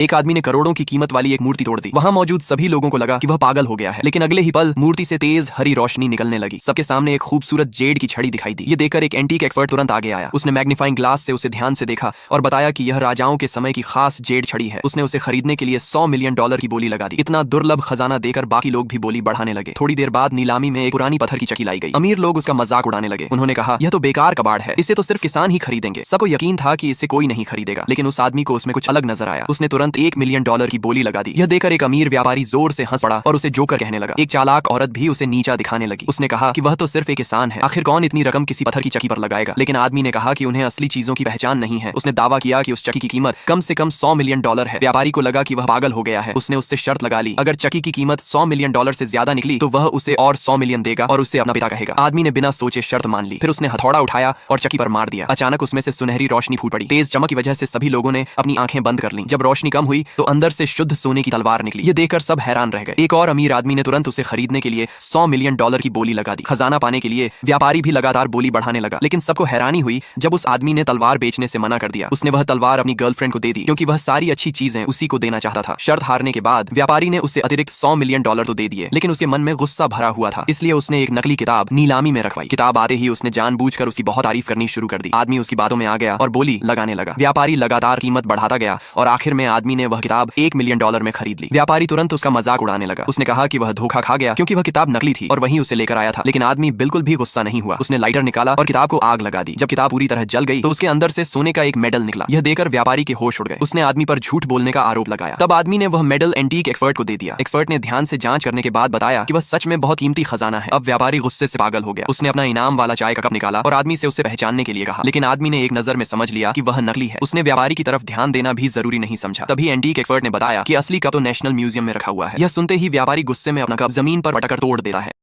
एक आदमी ने करोड़ों की कीमत वाली एक मूर्ति तोड़ दी। वहां मौजूद सभी लोगों को लगा कि वह पागल हो गया है, लेकिन अगले ही पल मूर्ति से तेज हरी रोशनी निकलने लगी। सबके सामने एक खूबसूरत जेड की छड़ी दिखाई दी। ये देखकर एक एंटीक एक्सपर्ट तुरंत आगे आया। उसने मैग्नीफाइंग ग्लास से उसे ध्यान से देखा और बताया कि यह राजाओं के समय की खास जेड छड़ी है। उसने उसे खरीदने के लिए $100 मिलियन की बोली लगा दी। इतना दुर्लभ खजाना देकर बाकी लोग भी बोली बढ़ाने लगे। थोड़ी देर बाद नीलामी में एक पुरानी पत्थर की चक्की लाई गई। अमीर लोग उसका मजाक उड़ाने लगे। उन्होंने कहा, यह तो बेकार कबाड़ है, इसे तो सिर्फ किसान ही खरीदेंगे। सबको यकीन था कि इसे कोई नहीं खरीदेगा, लेकिन उस आदमी को उसमें कुछ अलग नजर आया। उसने तुरंत $1 मिलियन की बोली लगा दी। यह देखकर एक अमीर व्यापारी जोर से हंस पड़ा और उसे जोकर कहने लगा। एक चालाक औरत भी उसे नीचा दिखाने लगी। उसने कहा कि वह तो सिर्फ एक किसान है, आखिर कौन इतनी रकम किसी पत्थर की चक्की पर लगाएगा। लेकिन आदमी ने कहा कि उन्हें असली चीजों की पहचान नहीं है। उसने दावा किया कि उस चक्की की कीमत कम से कम $100 मिलियन है। व्यापारी को लगा कि वह पागल हो गया है। उसने उससे शर्त लगा ली, अगर चक्की की कीमत $100 मिलियन से ज्यादा निकली तो वह उसे और $100 मिलियन देगा और उससे अपना पिता कहेगा। आदमी ने बिना सोचे शर्त मान ली। फिर उसने हथौड़ा उठाया और चक्की पर मार दिया। अचानक उसमें से सुनहरी रोशनी फूट पड़ी। तेज चमक की वजह से सभी लोगों ने अपनी आंखें बंद कर लीं। जब रोशनी कम हुई तो अंदर से शुद्ध सोने की तलवार निकली। ये देखकर सब हैरान रह गए। एक और अमीर आदमी ने तुरंत उसे खरीदने के लिए $100 मिलियन की बोली लगा दी। खजाना पाने के लिए व्यापारी भी लगातार बोली बढ़ाने लगा, लेकिन सबको हैरानी हुई जब उस आदमी ने तलवार बेचने से मना कर दिया। उसने वह तलवार अपनी गर्लफ्रेंड को दे दी, क्योंकि वह सारी अच्छी चीजें उसी को देना चाहता था। शर्त हारने के बाद व्यापारी ने उसे अतिरिक्त $100 मिलियन तो दे दिए, लेकिन उसके मन में गुस्सा भरा हुआ था, इसलिए उसने एक नकली किताब नीलामी में रखवाई। किताब आते ही उसने जानबूझकर उसकी बहुत तारीफ करनी शुरू कर दी। आदमी उसकी बातों में आ गया और बोली लगाने लगा। व्यापारी लगातार कीमत बढ़ाता गया और आखिर में आदमी ने वह किताब $1 मिलियन में खरीद ली। व्यापारी तुरंत उसका मजाक उड़ाने लगा। उसने कहा कि वह धोखा खा गया, क्योंकि वह किताब नकली थी और वहीं उसे लेकर आया था। लेकिन आदमी बिल्कुल भी गुस्सा नहीं हुआ। उसने लाइटर निकाला और किताब को आग लगा दी। जब किताब पूरी तरह जल गई तो उसके अंदर से सोने का एक मेडल निकला। यह देखकर व्यापारी के होश उड़ गए। उसने आदमी पर झूठ बोलने का आरोप लगाया। तब आदमी ने वह मेडल एंटीक एक्सपर्ट को दे दिया। एक्सपर्ट ने ध्यान से जांच करने के बाद बताया कि वह सच में बहुत कीमती खजाना है। अब व्यापारी गुस्से से पागल हो गया। उसने अपना इनाम वाला चाय का कप निकाला और आदमी से उसे पहचानने के लिए कहा, लेकिन आदमी ने एक नजर में समझ लिया कि वह नकली है। उसने व्यापारी की तरफ ध्यान देना भी जरूरी नहीं समझा। तभी एंटीक एक्सपर्ट ने बताया कि असली कप तो नेशनल म्यूजियम में रखा हुआ है। यह सुनते ही व्यापारी गुस्से में अपना कप जमीन पर पटक कर तोड़ देता है।